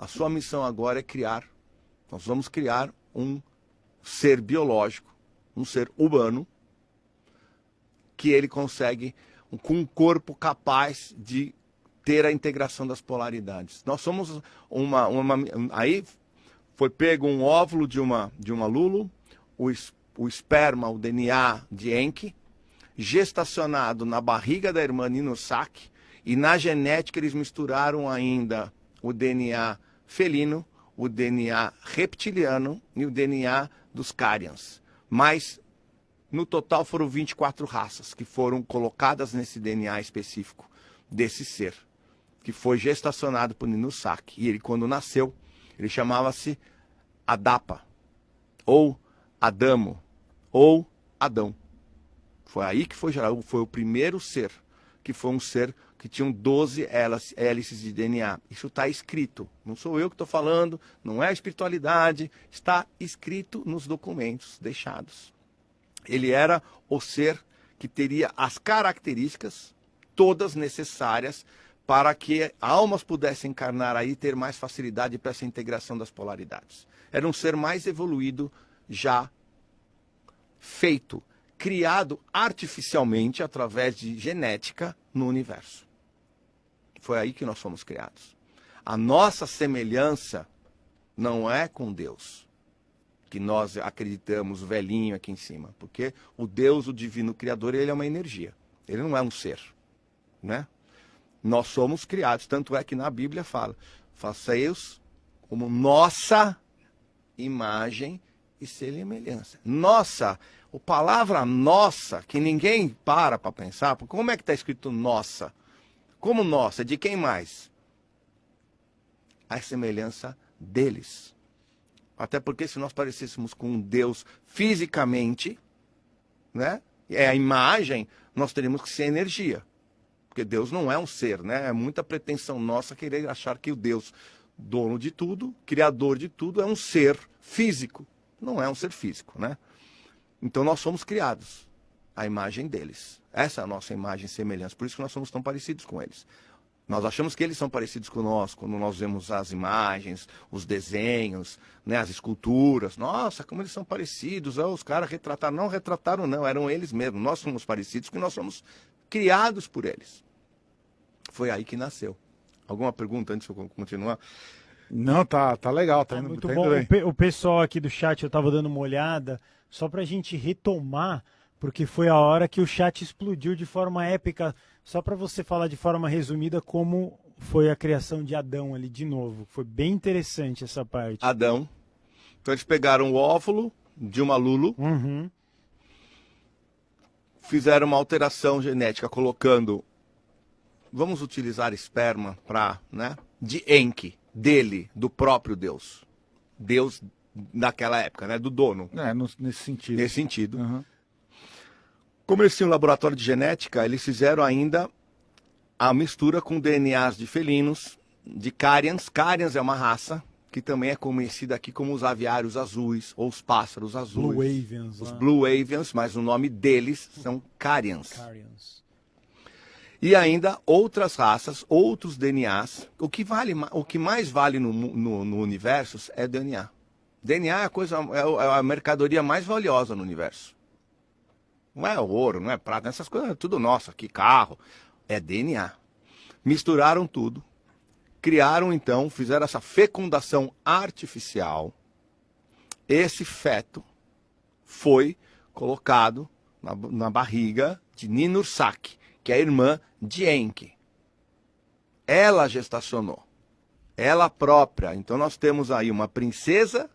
A sua missão agora é criar. Nós vamos criar um ser biológico, um ser humano, que ele consegue, com um corpo capaz de ter a integração das polaridades. Nós somos aí foi pego um óvulo de uma lulo, o esperma, o DNA de Enki, gestacionado na barriga da irmã Ninhursag, e na genética eles misturaram ainda o DNA felino, o DNA reptiliano e o DNA dos Carians. Mas, no total, foram 24 raças que foram colocadas nesse DNA específico desse ser, que foi gestacionado por Ninhursag. E ele, quando nasceu, ele chamava-se Adapa, ou Adamo, ou Adão. Foi aí que foi gerado, foi o primeiro ser, que foi um ser que tinha 12 hélices de DNA. Isso está escrito, não sou eu que estou falando, não é a espiritualidade, está escrito nos documentos deixados. Ele era o ser que teria as características todas necessárias para que almas pudessem encarnar aí e ter mais facilidade para essa integração das polaridades. Era um ser mais evoluído, já feito, criado artificialmente através de genética no universo. Foi aí que nós fomos criados. A nossa semelhança não é com Deus, que nós acreditamos, o velhinho aqui em cima, porque o Deus, o divino criador, ele é uma energia, ele não é um ser, né? Nós somos criados, tanto é que na Bíblia fala, façai-os como nossa imagem e semelhança. Nossa, a palavra nossa, que ninguém para pensar, porque como é que está escrito nossa? Como nossa? De quem mais? A semelhança deles. Até porque se nós parecêssemos com um Deus fisicamente, né? É a imagem, nós teríamos que ser energia. Porque Deus não é um ser, né? É muita pretensão nossa querer achar que o Deus, dono de tudo, criador de tudo, é um ser físico. Não é um ser físico, né? Então nós somos criados à imagem deles. Essa é a nossa imagem e semelhança. Por isso que nós somos tão parecidos com eles. Nós achamos que eles são parecidos com nós quando nós vemos as imagens, os desenhos, né, as esculturas. Nossa, como eles são parecidos. Os caras retrataram. Não retrataram, não. Eram eles mesmos. Nós somos parecidos porque nós somos criados por eles. Foi aí que nasceu. Alguma pergunta antes de eu continuar? Não, tá legal. Tá indo muito tá bom. indo bem. O pessoal aqui do chat, eu estava dando uma olhada, só para a gente retomar, porque foi a hora que o chat explodiu de forma épica. Só para você falar de forma resumida como foi a criação de Adão ali de novo. Foi bem interessante essa parte. Adão. Então eles pegaram o óvulo de uma lulo, fizeram uma alteração genética, colocando, vamos utilizar esperma para, né, de Enki, dele, do próprio Deus. Deus naquela época, né, do dono. Nesse sentido. Nesse sentido. Uhum. Como eles tinham um laboratório de genética, eles fizeram ainda a mistura com DNAs de felinos, de Carians. Carians é uma raça que também é conhecida aqui como os aviários azuis, ou os pássaros azuis. Blue Avians. Os Blue Avians, mas o nome deles são Carians. Carians. E ainda outras raças, outros DNAs. O que mais vale no universo é DNA. DNA é a mercadoria mais valiosa no universo. Não é ouro, não é prata, essas coisas é tudo nosso aqui, carro. É DNA. Misturaram tudo. Criaram então, fizeram essa fecundação artificial. Esse feto foi colocado na barriga de Ninhursag, que é a irmã de Enki. Ela gestacionou. Ela própria. Então nós temos aí uma princesa.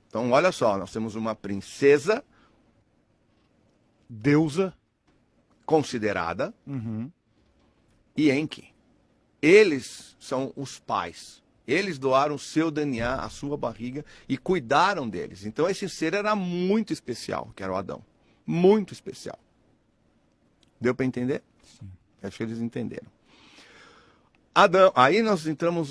Então olha só, nós temos uma princesa, Deusa. considerada, E Enki. Eles são os pais. Eles doaram o seu DNA, a sua barriga, e cuidaram deles. Então esse ser era muito especial, que era o Adão. Muito especial. Deu para entender? Sim. Acho que eles entenderam. Adão, aí nós entramos...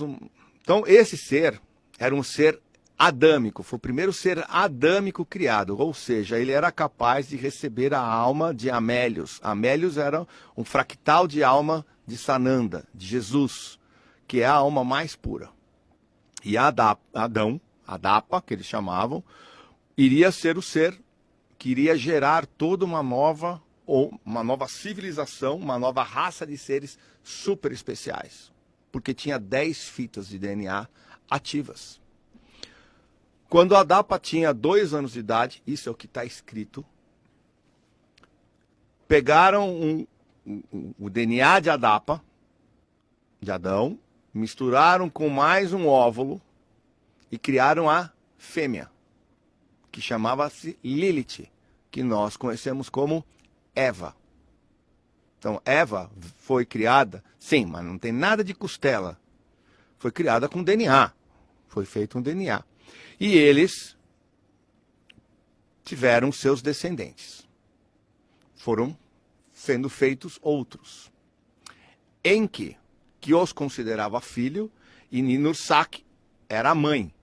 Então esse ser era um ser adâmico, foi o primeiro ser adâmico criado, ou seja, ele era capaz de receber a alma de Amélios. Amélios era um fractal de alma de Sananda, de Jesus, que é a alma mais pura. E Adão, Adapa, que eles chamavam, iria ser o ser que iria gerar toda uma nova civilização, uma nova raça de seres super especiais. Porque tinha 10 fitas de DNA ativas. Quando Adapa tinha 2 anos de idade, isso é o que está escrito, pegaram o DNA de Adapa, de Adão, misturaram com mais um óvulo e criaram a fêmea, que chamava-se Lilith, que nós conhecemos como Eva. Então, Eva foi criada, sim, mas não tem nada de costela. Foi criada com DNA. Foi feito um DNA. E eles tiveram seus descendentes. Foram sendo feitos outros. Enki, que os considerava filho, e Ninursak era a mãe.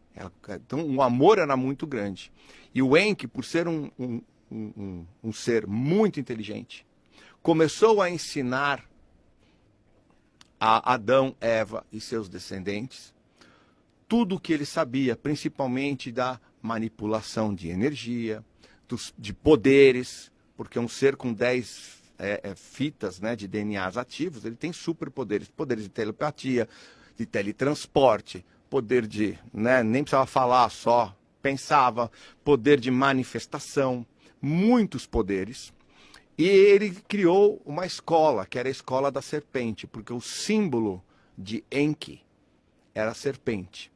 Então, o amor era muito grande. E o Enki, por ser um ser muito inteligente, começou a ensinar a Adão, Eva e seus descendentes tudo o que ele sabia, principalmente da manipulação de energia, de poderes, porque um ser com 10 fitas, né, de DNAs ativos, ele tem superpoderes, poderes de telepatia, de teletransporte, poder de, né, nem precisava falar, só pensava, poder de manifestação, muitos poderes. E ele criou uma escola, que era a escola da serpente, porque o símbolo de Enki era a serpente.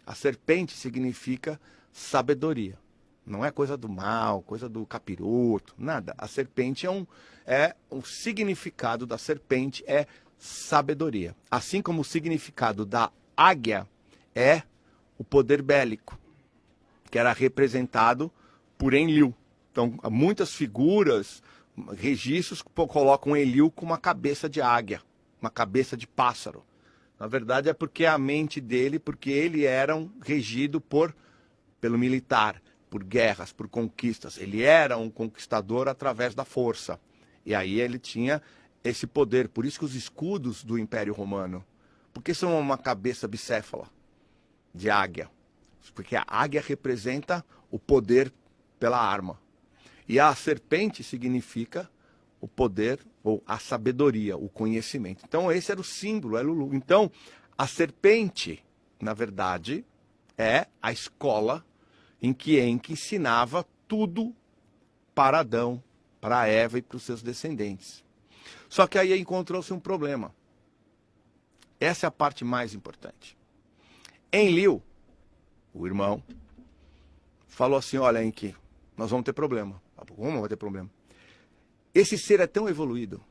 A serpente significa sabedoria. Não é coisa do mal, coisa do capiroto, nada. A serpente o significado da serpente é sabedoria. Assim como o significado da águia é o poder bélico, que era representado por Enlil. Então, muitas figuras, registros colocam Enlil com uma cabeça de águia, uma cabeça de pássaro. Na verdade é porque a mente dele, porque ele era regido pelo militar, por guerras, por conquistas. Ele era um conquistador através da força. E aí ele tinha esse poder. Por isso que os escudos do Império Romano, porque são uma cabeça bicéfala de águia? Porque a águia representa o poder pela arma. E a serpente significa o poder ou a sabedoria, o conhecimento. Então esse era o símbolo, era o Lulu. Então a serpente, na verdade, é a escola em que Enki ensinava tudo para Adão, para Eva e para os seus descendentes. Só que aí encontrou-se um problema. Essa é a parte mais importante. Enlil, o irmão, falou assim, olha Enki, nós vamos ter problema. Como vai ter problema? Esse ser é tão evoluído,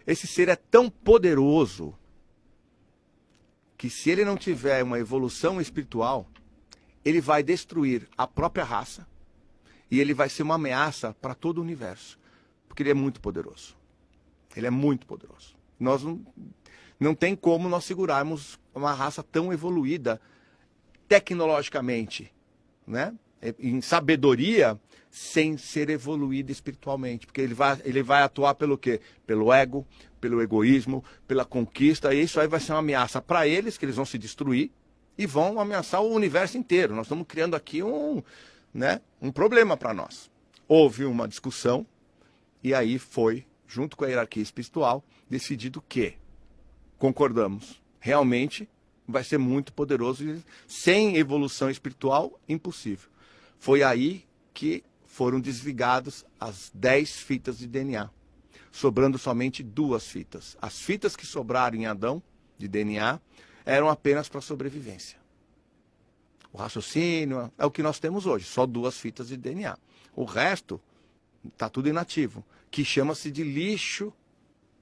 esse ser é tão poderoso, que se ele não tiver uma evolução espiritual, ele vai destruir a própria raça e ele vai ser uma ameaça para todo o universo, porque ele é muito poderoso. Ele é muito poderoso. Nós não tem como nós segurarmos uma raça tão evoluída tecnologicamente, né? Em sabedoria, sem ser evoluído espiritualmente, porque ele vai atuar pelo quê? Pelo ego, pelo egoísmo, pela conquista, e isso aí vai ser uma ameaça para eles, que eles vão se destruir, e vão ameaçar o universo inteiro. Nós estamos criando aqui um problema para nós. Houve uma discussão, e aí foi, junto com a hierarquia espiritual, decidido que, concordamos, realmente vai ser muito poderoso, e sem evolução espiritual, impossível. Foi aí que foram desligadas as 10 fitas de DNA, sobrando somente 2 fitas. As fitas que sobraram em Adão, de DNA, eram apenas para sobrevivência. O raciocínio é o que nós temos hoje, só 2 fitas de DNA. O resto está tudo inativo, que chama-se de lixo,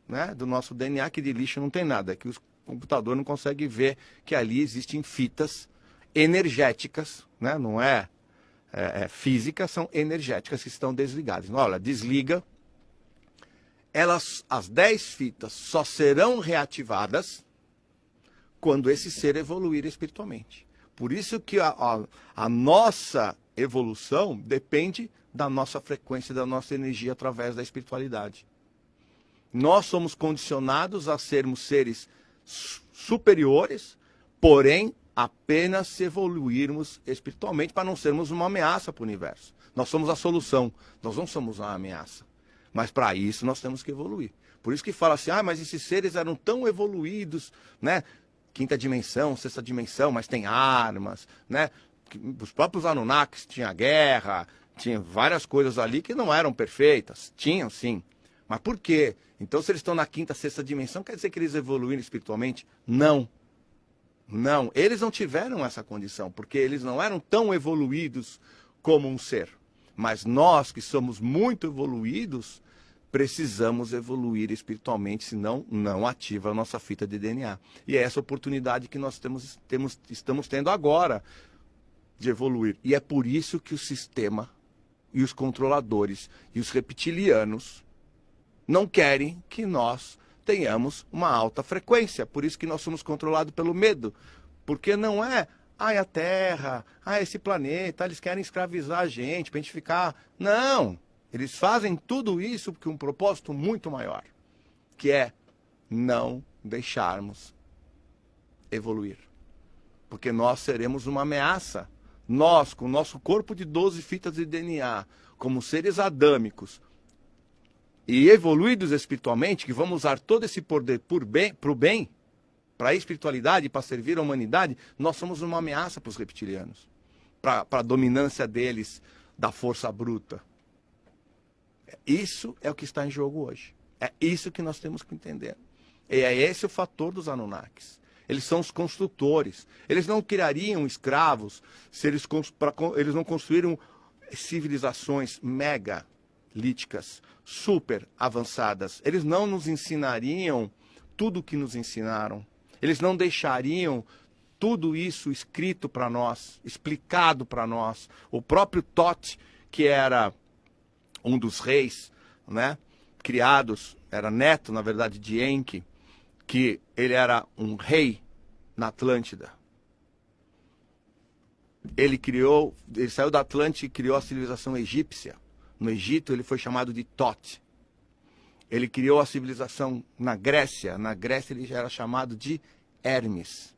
né, do nosso DNA, que de lixo não tem nada, é que o computador não consegue ver que ali existem fitas energéticas, né, não é físicas, são energéticas que estão desligadas. Olha, desliga, as 10 fitas só serão reativadas quando esse ser evoluir espiritualmente. Por isso que a nossa evolução depende da nossa frequência, da nossa energia através da espiritualidade. Nós somos condicionados a sermos seres superiores, porém apenas se evoluirmos espiritualmente para não sermos uma ameaça para o universo. Nós somos a solução, nós não somos uma ameaça. Mas para isso nós temos que evoluir. Por isso que fala assim, mas esses seres eram tão evoluídos, né? Quinta dimensão, sexta dimensão, mas tem armas, né? Os próprios Anunnakis tinham guerra, tinha várias coisas ali que não eram perfeitas. Tinham, sim. Mas por quê? Então, se eles estão na quinta, sexta dimensão, quer dizer que eles evoluíram espiritualmente? Não. Não. Eles não tiveram essa condição, porque eles não eram tão evoluídos como um ser. Mas nós, que somos muito evoluídos, precisamos evoluir espiritualmente, senão não ativa a nossa fita de DNA. E é essa oportunidade que nós estamos tendo agora de evoluir. E é por isso que o sistema e os controladores e os reptilianos não querem que nós tenhamos uma alta frequência. Por isso que nós somos controlados pelo medo. Porque não é, a Terra, esse planeta, eles querem escravizar a gente, para a gente ficar... Não! Eles fazem tudo isso porque um propósito muito maior, que é não deixarmos evoluir. Porque nós seremos uma ameaça. Nós, com o nosso corpo de 12 fitas de DNA, como seres adâmicos e evoluídos espiritualmente, que vamos usar todo esse poder para o bem, para a espiritualidade, para servir a humanidade, nós somos uma ameaça para os reptilianos, para a dominância deles, da força bruta. Isso é o que está em jogo hoje. É isso que nós temos que entender. E é esse o fator dos Anunnakis. Eles são os construtores. Eles não criariam escravos se eles não construíram civilizações megalíticas, super avançadas. Eles não nos ensinariam tudo o que nos ensinaram. Eles não deixariam tudo isso escrito para nós, explicado para nós. O próprio Thoth, que era um dos reis, né, criados, era neto, na verdade, de Enki, que ele era um rei na Atlântida. Ele saiu da Atlântida e criou a civilização egípcia. No Egito ele foi chamado de Thoth. Ele criou a civilização na Grécia. Na Grécia ele já era chamado de Hermes.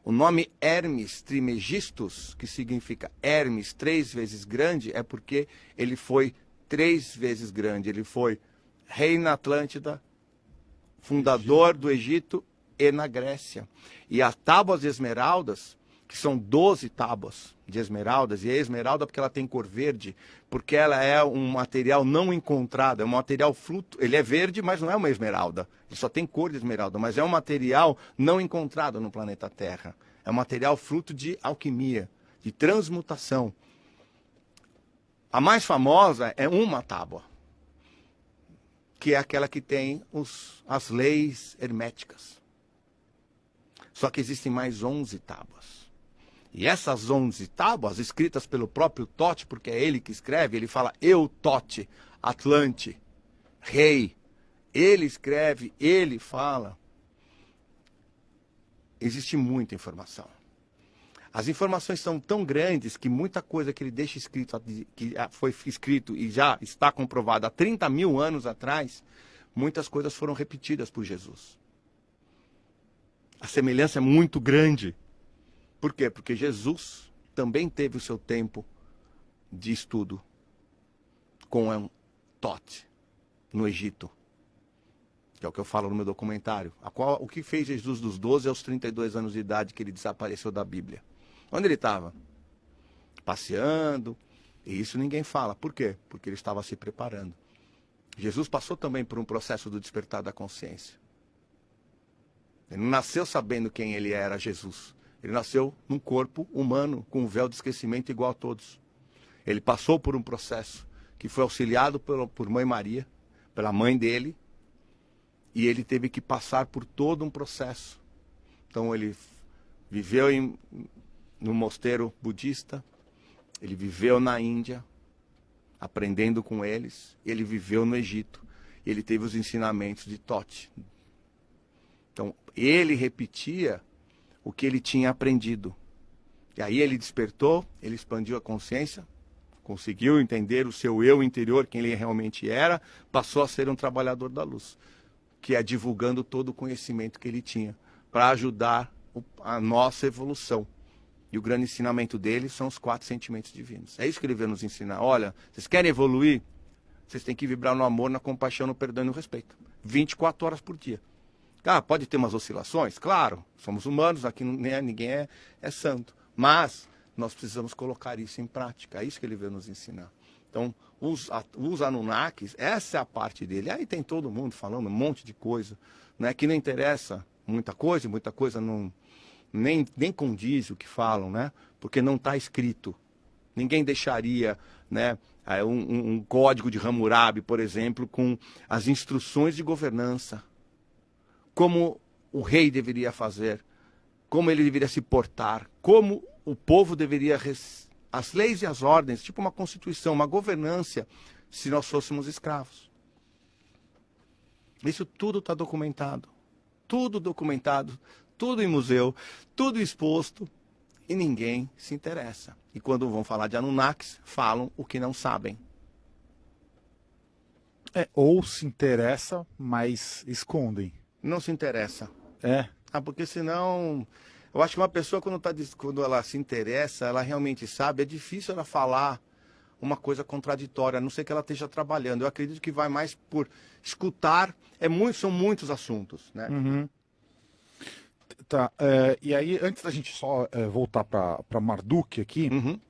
O nome Hermes Trismegistus, que significa Hermes 3 vezes grande, é porque ele foi 3 vezes grande. Ele foi rei na Atlântida, fundador do Egito e na Grécia. E as tábuas de esmeraldas, que são 12 tábuas de esmeraldas, e a esmeralda porque ela tem cor verde, porque ela é um material não encontrado, é um material flutuante. Ele é verde, mas não é uma esmeralda. Ele só tem cor de esmeralda, mas é um material não encontrado no planeta Terra. É um material fruto de alquimia, de transmutação. A mais famosa é uma tábua, que é aquela que tem as leis herméticas. Só que existem mais 11 tábuas. E essas 11 tábuas, escritas pelo próprio Thoth, porque é ele que escreve, ele fala, eu, Thoth, Atlante, rei. Ele escreve, ele fala. Existe muita informação. As informações são tão grandes que muita coisa que ele deixa escrito, que foi escrito e já está comprovado há 30 mil anos atrás, muitas coisas foram repetidas por Jesus. A semelhança é muito grande. Por quê? Porque Jesus também teve o seu tempo de estudo com Thoth, no Egito. Que é o que eu falo no meu documentário. O que fez Jesus dos 12 aos 32 anos de idade que ele desapareceu da Bíblia? Onde ele estava? Passeando. E isso ninguém fala. Por quê? Porque ele estava se preparando. Jesus passou também por um processo do despertar da consciência. Ele não nasceu sabendo quem ele era, Jesus. Ele nasceu num corpo humano, com um véu de esquecimento igual a todos. Ele passou por um processo que foi auxiliado por Mãe Maria, pela mãe dele, e ele teve que passar por todo um processo. Então ele viveu no mosteiro budista, ele viveu na Índia, aprendendo com eles, ele viveu no Egito, e ele teve os ensinamentos de Thoth. Então ele repetia o que ele tinha aprendido. E aí ele despertou, ele expandiu a consciência, conseguiu entender o seu eu interior, quem ele realmente era, passou a ser um trabalhador da luz, que é divulgando todo o conhecimento que ele tinha, para ajudar a nossa evolução. E o grande ensinamento dele são os 4 sentimentos divinos. É isso que ele veio nos ensinar. Olha, vocês querem evoluir? Vocês têm que vibrar no amor, na compaixão, no perdão e no respeito. 24 horas por dia. Ah, pode ter umas oscilações? Claro, somos humanos, aqui ninguém é santo. Mas nós precisamos colocar isso em prática. É isso que ele veio nos ensinar. Então, os Anunnakis, essa é a parte dele. Aí tem todo mundo falando um monte de coisa, né, que não interessa muita coisa não, nem condiz o que falam, né, porque não está escrito. Ninguém deixaria, né, um código de Hammurabi, por exemplo, com as instruções de governança. Como o rei deveria fazer, como ele deveria se portar, como o povo deveria... As leis e as ordens, tipo uma constituição, uma governança, se nós fôssemos escravos. Isso tudo está documentado. Tudo documentado, tudo em museu, tudo exposto, e ninguém se interessa. E quando vão falar de Anunnakis, falam o que não sabem. Ou se interessa, mas escondem. Não se interessa. É. Porque senão... Eu acho que uma pessoa, quando ela se interessa, ela realmente sabe, é difícil ela falar uma coisa contraditória, a não ser que ela esteja trabalhando. Eu acredito que vai mais por escutar, são muitos assuntos, né? Uhum. Tá, e aí, antes da gente só voltar para Marduk aqui, Uhum.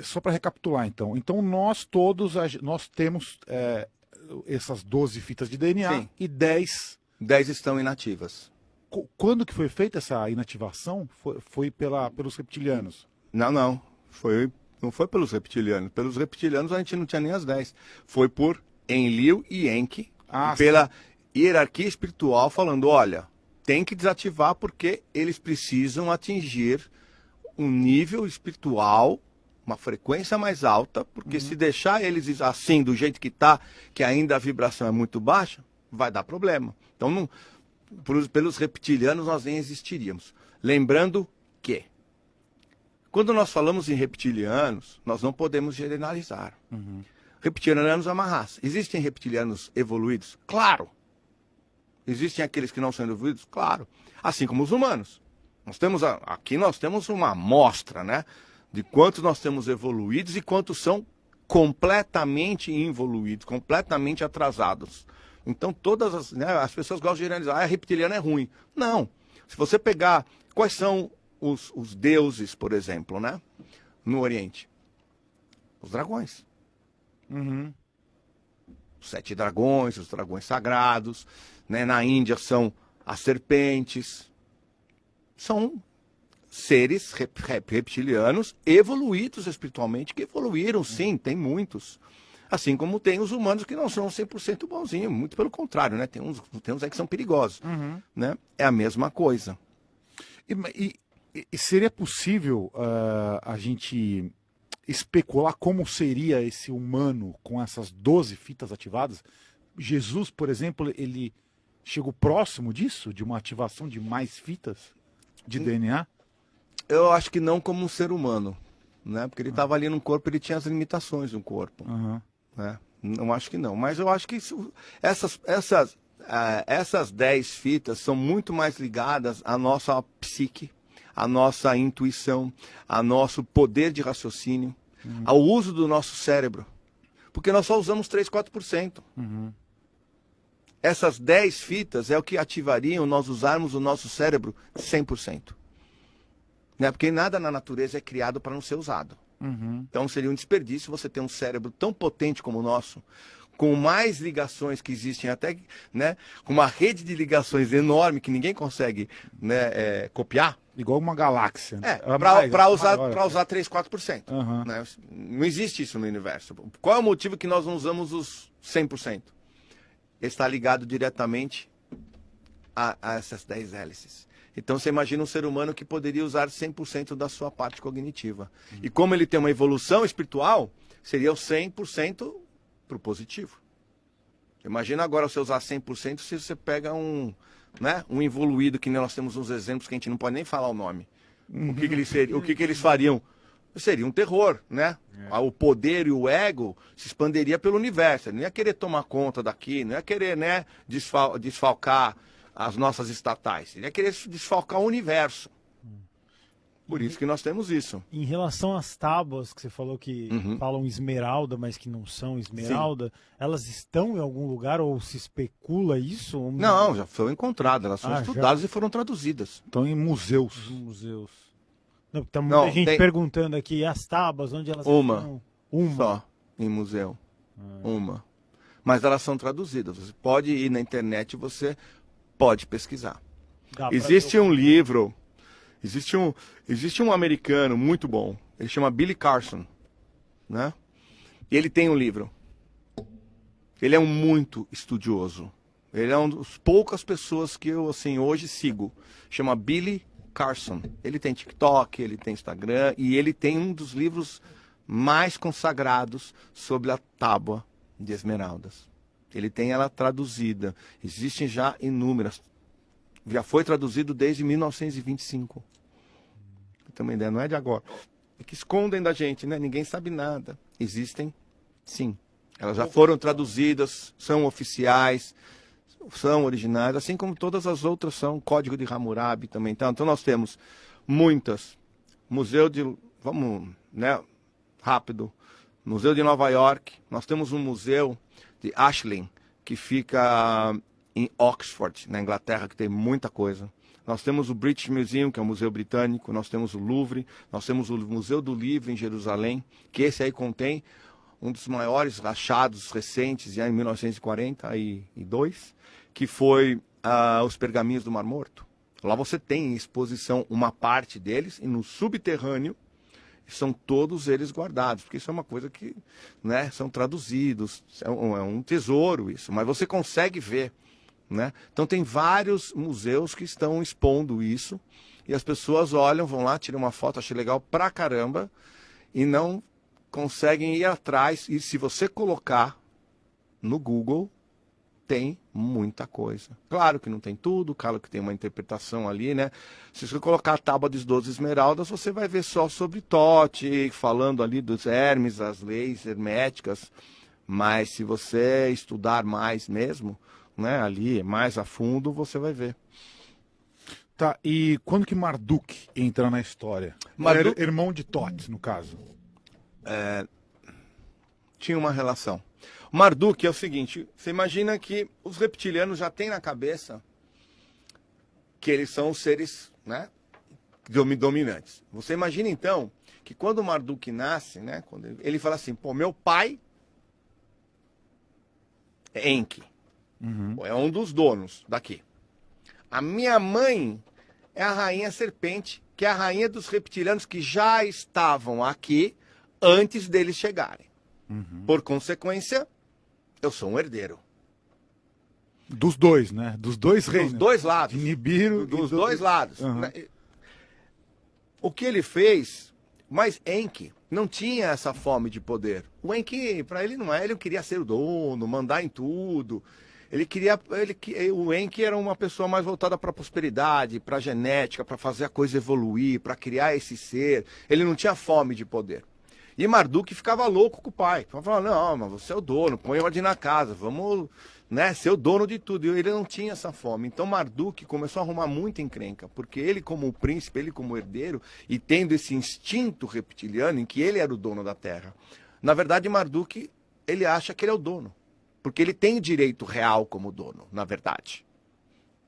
Só para recapitular então. Então nós todos, nós temos essas 12 fitas de DNA. Sim. E 10... 10 estão inativas. Quando que foi feita essa inativação? Foi pelos reptilianos? Não. Não foi pelos reptilianos. Pelos reptilianos a gente não tinha nem as 10. Foi por Enlil e Enki, pela hierarquia espiritual, falando, olha, tem que desativar porque eles precisam atingir um nível espiritual, uma frequência mais alta, porque se deixar eles assim, do jeito que está, que ainda a vibração é muito baixa, vai dar problema. Então, não... Pelos reptilianos nós nem existiríamos. Lembrando que, quando nós falamos em reptilianos, nós não podemos generalizar. Uhum. Reptilianos é uma raça. Existem reptilianos evoluídos? Claro. Existem aqueles que não são evoluídos? Claro. Assim como os humanos. Aqui nós temos uma amostra, né, de quantos nós temos evoluídos e quantos são completamente involuídos, completamente atrasados. Então, as pessoas gostam de generalizar, reptiliano é ruim. Não. Se você pegar, quais são os deuses, por exemplo, né, no Oriente? Os dragões. Uhum. Os 7 dragões, os dragões sagrados. Né, na Índia são as serpentes. São seres reptilianos evoluídos espiritualmente, que evoluíram, sim, tem muitos. Assim como tem os humanos que não são 100% bonzinhos, muito pelo contrário, né? Tem uns aí que são perigosos, né? É a mesma coisa. E seria possível a gente especular como seria esse humano com essas 12 fitas ativadas? Jesus, por exemplo, ele chegou próximo disso, de uma ativação de mais fitas de DNA? Eu acho que não como um ser humano, né? Porque ele estava ali no corpo, ele tinha as limitações do corpo. Né? Não acho que não, mas eu acho que essas 10 fitas são muito mais ligadas à nossa psique, à nossa intuição, ao nosso poder de raciocínio, ao uso do nosso cérebro, porque nós só usamos 3, 4%. Essas 10 fitas é o que ativariam nós usarmos o nosso cérebro 100%. Né? Porque nada na natureza é criado para não ser usado. Então seria um desperdício você ter um cérebro tão potente como o nosso, com mais ligações que existem até, né, com uma rede de ligações enorme que ninguém consegue, né, copiar. Igual uma galáxia. Né? Para usar 3, 4%. Né? Não existe isso no universo. Qual é o motivo que nós não usamos os 100%? Está ligado diretamente a essas 10 hélices. Então você imagina um ser humano que poderia usar 100% da sua parte cognitiva. E como ele tem uma evolução espiritual, seria o 100% para o positivo. Imagina agora você usar 100% se você pega um evoluído, que nós temos uns exemplos que a gente não pode nem falar o nome. O que eles fariam? Seria um terror, né? O poder e o ego se expandiria pelo universo. Ele não ia querer tomar conta daqui, não ia querer, né, desfalcar as nossas estatais. Ele ia querer desfalcar o universo. Por isso que nós temos isso. Em relação às tábuas, que você falou que falam esmeralda, mas que não são esmeralda, elas estão em algum lugar ou se especula isso? Não, já foram encontradas, elas foram Ah, estudadas e foram traduzidas. Estão em museus. Os museus. Não, tá muita gente perguntando aqui, as tábuas, onde elas estão? Uma. Só, em museu. Uma. Mas elas são traduzidas. Você pode ir na internet e você pode pesquisar. Existe um livro... Existe um americano muito bom, ele chama Billy Carson, né? E ele tem um livro. Ele é muito estudioso. Ele é uma das poucas pessoas que eu, assim, hoje sigo. Chama Billy Carson. Ele tem TikTok, ele tem Instagram e ele tem um dos livros mais consagrados sobre a tábua de esmeraldas. Ele tem ela traduzida. Existem já inúmeras. Já foi traduzido desde 1925. Tem uma ideia, não é de agora. É que escondem da gente, né? Ninguém sabe nada. Existem, sim. Elas já foram traduzidas, são oficiais, são originais, assim como todas as outras são. Código de Hammurabi também. Então nós temos muitas. Museu de... Vamos, né? Rápido. Museu de Nova York. Nós temos um museu de Ashland, que fica em Oxford, na Inglaterra, que tem muita coisa. Nós temos o British Museum, que é um museu britânico, nós temos o Louvre, nós temos o Museu do Livro em Jerusalém, que esse aí contém um dos maiores achados recentes, já em 1942, que foi os pergaminhos do Mar Morto. Lá você tem em exposição uma parte deles, e no subterrâneo são todos eles guardados, porque isso é uma coisa que, né, são traduzidos, é um tesouro isso, mas você consegue ver. Né? Então tem vários museus que estão expondo isso e as pessoas olham, vão lá, tiram uma foto, achei legal pra caramba e não conseguem ir atrás. E se você colocar no Google, tem muita coisa. Claro que não tem tudo, claro que tem uma interpretação ali, né? Se você colocar a Tábua das 12 Esmeraldas, você vai ver só sobre Tote, falando ali dos Hermes, as leis herméticas, mas se você estudar mais mesmo, né, ali, mais a fundo, você vai ver. Tá, e quando que Marduk entra na história? Marduk... Irmão de Thoth, no caso. Tinha uma relação. O Marduk é o seguinte, você imagina que os reptilianos já têm na cabeça que eles são os seres, né, dominantes. Você imagina então que quando o Marduk nasce, né, quando ele fala assim, pô, meu pai é Enki. É um dos donos daqui. A minha mãe é a rainha serpente, que é a rainha dos reptilianos que já estavam aqui antes deles chegarem. Por consequência, eu sou um herdeiro. Dos dois, né? Dos dois reinos. Dos dois lados. De Nibiru. Dos dois lados. O que ele fez, mas Enki não tinha essa fome de poder. O Enki, para ele não é, ele queria ser o dono, mandar em tudo. O Enki era uma pessoa mais voltada para a prosperidade, para a genética, para fazer a coisa evoluir, para criar esse ser. Ele não tinha fome de poder. E Marduk ficava louco com o pai. Falava, não, mas você é o dono, põe ordem na casa, vamos, né, ser o dono de tudo. E ele não tinha essa fome. Então Marduk começou a arrumar muita encrenca, porque ele como príncipe, ele como herdeiro, e tendo esse instinto reptiliano em que ele era o dono da terra. Na verdade, Marduk, ele acha que ele é o dono. Porque ele tem o direito real como dono, na verdade.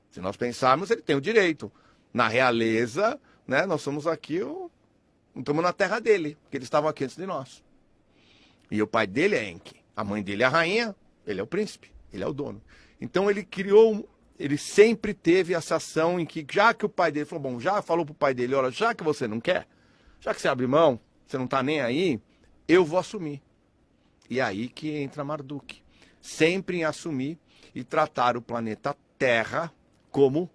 Se nós pensarmos, ele tem o direito. Na realeza, né, nós somos aqui, estamos na terra dele, porque eles estavam aqui antes de nós. E o pai dele é Enki. A mãe dele é a rainha, ele é o príncipe, ele é o dono. Então ele ele sempre teve essa ação em que, já que o pai dele falou, bom, já falou pro pai dele, olha, já que você não quer, já que você abre mão, você não tá nem aí, eu vou assumir. E é aí que entra Marduk. Sempre em assumir e tratar o planeta Terra como